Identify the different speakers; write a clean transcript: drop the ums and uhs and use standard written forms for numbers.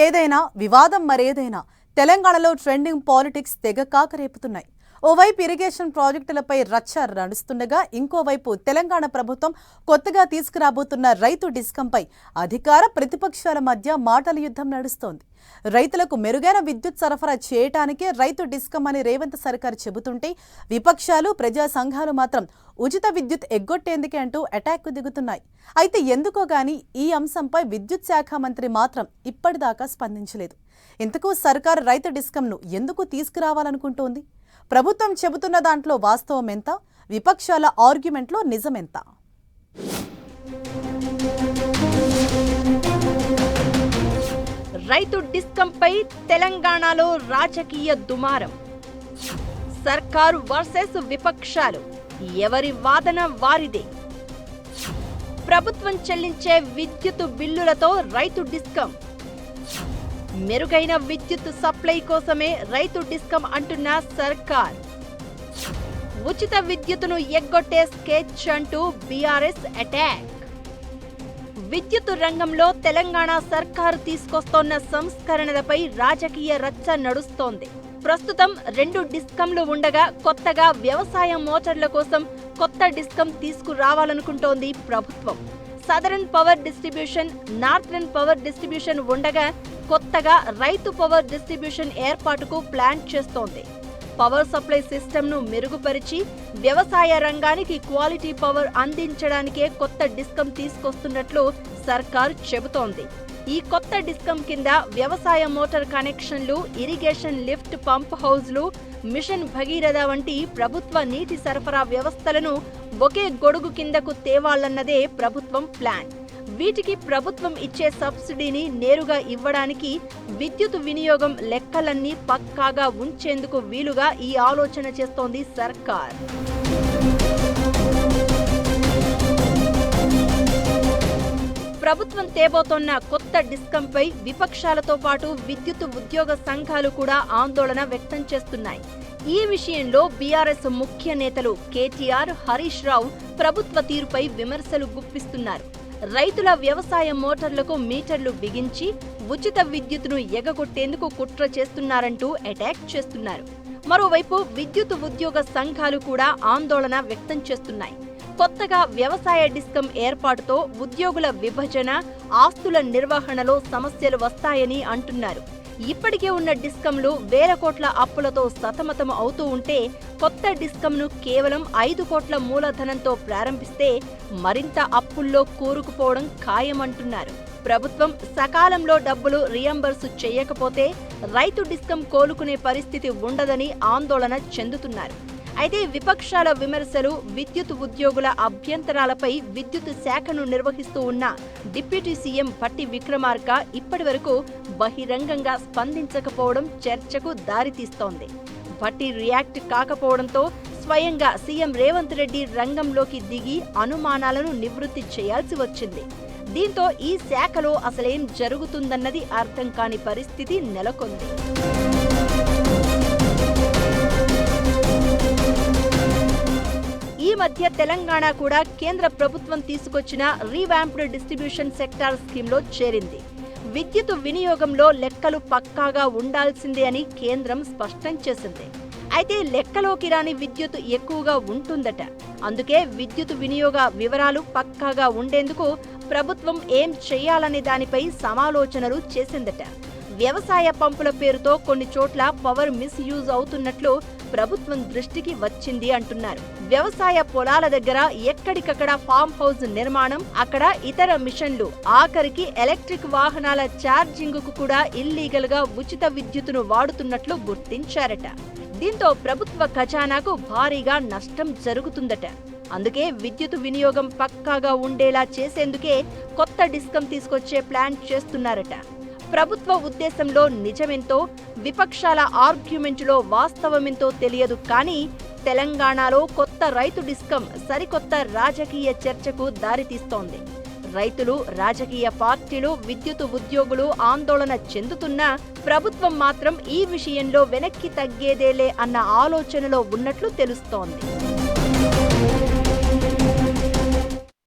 Speaker 1: ఏదైనా వివాదం మరేదైనా తెలంగాణలో ట్రెండింగ్ పాలిటిక్స్ తెగ కాకరేపుతున్నాయి. ఓవైపు ఇరిగేషన్ ప్రాజెక్టులపై రచ్చ నడుస్తుండగా ఇంకోవైపు తెలంగాణ ప్రభుత్వం కొత్తగా తీసుకురాబోతున్న రైతు డిస్కంపై అధికార ప్రతిపక్షాల మధ్య మాటల యుద్ధం నడుస్తోంది. రైతులకు మెరుగైన విద్యుత్ సరఫరా చేయటానికే రైతు డిస్కం అని రేవంత్ సర్కార్ చెబుతుంటే విపక్షాలు ప్రజా సంఘాలు మాత్రం ఉచిత విద్యుత్ ఎగ్గొట్టేందుకే అంటూ అటాక్కు దిగుతున్నాయి. అయితే ఎందుకో గానీ ఈ అంశంపై విద్యుత్ శాఖ మంత్రి మాత్రం ఇప్పటిదాకా స్పందించలేదు. ఇంతకు సర్కార్ రైతు డిస్కంను ఎందుకు తీసుకురావాలనుకుంటోంది? ప్రభుత్వం చెబుతున్న దాంట్లో వాస్తవం ఎంత? విపక్షాల ఆర్గ్యుమెంట్లో నిజమెంత?
Speaker 2: రైతు డిస్కంపై తెలంగాణలో రాజకీయ దుమారం. సర్కారు వర్సెస్ విపక్షాలు, ఎవరి వాదన వారిదే. ప్రభుత్వం చెల్లించే విద్యుత్ బిల్లులతో రైతు డిస్కం, మెరుగైన విద్యుత్ సప్లై కోసమే రైతు డిస్కం అంటున్న సర్కార్, ఉచిత విద్యుత్తును ఎగ్గొట్టే స్కెచ్ అంటూ బీఆర్ఎస్ అటాక్. విద్యుత్ రంగంలో తెలంగాణ సర్కారు తీసుకొస్తోన్న సంస్కరణలపై రాజకీయ రచ్చ నడుస్తోంది. ప్రస్తుతం 2 డిస్కంలు ఉండగా కొత్తగా వ్యవసాయ మోటార్ల కోసం కొత్త డిస్కం తీసుకురావాలనుకుంటోంది ప్రభుత్వం. Southern power distribution, northern power distribution ఉండగా కొత్తగా రైతు పవర్ డిస్ట్రిబ్యూషన్ ఏర్పాటుకు ప్లాన్ చేస్తోంది. పవర్ సప్లై సిస్టమ్ను మెరుగుపరిచి వ్యవసాయ రంగానికి క్వాలిటీ పవర్ అందించడానికే కొత్త డిస్కం తీసుకొస్తున్నట్లు సర్కార్ చెబుతోంది. ఈ కొత్త డిస్కం కింద వ్యవసాయ మోటార్ కనెక్షన్లు, ఇరిగేషన్ లిఫ్ట్ పంప్ హౌజ్లు, మిషన్ భగీరథ వంటి ప్రభుత్వ నీటి సరఫరా వ్యవస్థలను ఒకే గొడుగు కిందకు తేవాలన్నదే ప్రభుత్వం ప్లాన్. వీటికి ప్రభుత్వం ఇచ్చే సబ్సిడీని నేరుగా ఇవ్వడానికి విద్యుత్ వినియోగం లెక్కలన్నీ పక్కాగా ఉంచేందుకు వీలుగా ఈ ఆలోచన చేస్తోంది సర్కార్. ప్రభుత్వం తేబోతోన్న కొత్త డిస్కంపై విపక్షాలతో పాటు విద్యుత్ ఉద్యోగ సంఘాలు కూడా ఆందోళన వ్యక్తం చేస్తున్నాయి. ఈ విషయంలో బీఆర్ఎస్ ముఖ్య నేతలు కేటీఆర్, హరీష్ రావు ప్రభుత్వ తీరుపై విమర్శలు గుప్పిస్తున్నారు. రైతుల వ్యవసాయ మోటార్లకు మీటర్లు బిగించి ఉచిత విద్యుత్తును ఎగగొట్టేందుకు కుట్ర చేస్తున్నారంటూ అటాక్ చేస్తున్నారు. మరోవైపు విద్యుత్ ఉద్యోగ సంఘాలు కూడా ఆందోళన వ్యక్తం చేస్తున్నాయి. కొత్తగా వ్యవసాయ డిస్కం ఏర్పాటుతో ఉద్యోగుల విభజన, ఆస్తుల నిర్వహణలో సమస్యలు వస్తాయని అంటున్నారు. ఇప్పటికే ఉన్న డిస్కంలు వేల కోట్ల అప్పులతో సతమతం అవుతూ ఉంటే కొత్త డిస్కంను కేవలం 5 కోట్ల మూలధనంతో ప్రారంభిస్తే మరింత అప్పుల్లో కూరుకుపోవడం ఖాయమంటున్నారు. ప్రభుత్వం సకాలంలో డబ్బులు రియంబర్స్ చేయకపోతే రైతు డిస్కం కోలుకునే పరిస్థితి ఉండదని ఆందోళన చెందుతున్నారు. అయితే విపక్షాల విమర్శలు, విద్యుత్ ఉద్యోగుల అభ్యంతరాలపై విద్యుత్ శాఖను నిర్వహిస్తూ ఉన్న డిప్యూటీ సీఎం భట్టి విక్రమార్క ఇప్పటివరకు బహిరంగంగా స్పందించకపోవడం చర్చకు దారితీస్తోంది. భట్టి రియాక్ట్ కాకపోవడంతో స్వయంగా సీఎం రేవంత్ రెడ్డి రంగంలోకి దిగి అనుమానాలను నివృత్తి చేయాల్సి వచ్చింది. దీంతో ఈ శాఖలో అసలేం జరుగుతుందన్నది అర్థం కాని పరిస్థితి నెలకొంది. ఈ మధ్య తెలంగాణ కూడా కేంద్ర ప్రభుత్వం తీసుకొచ్చిన రీవాంప్డ్ డిస్ట్రిబ్యూషన్ సెక్టార్ స్కీమ్లో చేరింది. విద్యుత్ వినియోగంలో లెక్కలు పక్కాగా ఉండాల్సిందే అని కేంద్రం స్పష్టం చేసింది. అయితే లెక్కలోకి రాని విద్యుత్ ఎక్కువగా ఉంటుందట. అందుకే విద్యుత్ వినియోగ వివరాలు పక్కాగా ఉండేందుకు ప్రభుత్వం ఏం చేయాలనే దానిపై సమాలోచనలు చేసిందట. వ్యవసాయ పంపుల పేరుతో కొన్ని చోట్ల పవర్ మిస్యూజ్ అవుతున్నట్లు ప్రభుత్వం దృష్టికి వచ్చింది అంటున్నారు. వ్యవసాయ పొలాల దగ్గర ఎక్కడికక్కడ ఫామ్ హౌస్ నిర్మాణం, అక్కడ ఇతర మిషన్లు, ఆఖరికి ఎలక్ట్రిక్ వాహనాల ఛార్జింగ్ కు కూడా ఇల్లీగల్ గా ఉచిత విద్యుత్తును వాడుతున్నట్లు గుర్తించారట. దీంతో ప్రభుత్వ ఖజానాకు భారీగా నష్టం జరుగుతుందట. అందుకే విద్యుత్ వినియోగం పక్కాగా ఉండేలా చేసేందుకే కొత్త డిస్కం తీసుకొచ్చే ప్లాన్ చేస్తున్నారట. ప్రభుత్వ ఉద్దేశంలో నిజమెంతో, విపక్షాల ఆర్గ్యుమెంటులో వాస్తవమెంతో తెలియదు. కానీ తెలంగాణలో కొత్త రైతు డిస్కం సరికొత్త రాజకీయ చర్చకు దారితీస్తోంది. రైతులు, రాజకీయ పార్టీలు, విద్యుత్ ఉద్యోగులు ఆందోళన చెందుతున్నా ప్రభుత్వం మాత్రం ఈ విషయంలో వెనక్కి తగ్గేదేలే అన్న ఆలోచనలో ఉన్నట్లు తెలుస్తోంది.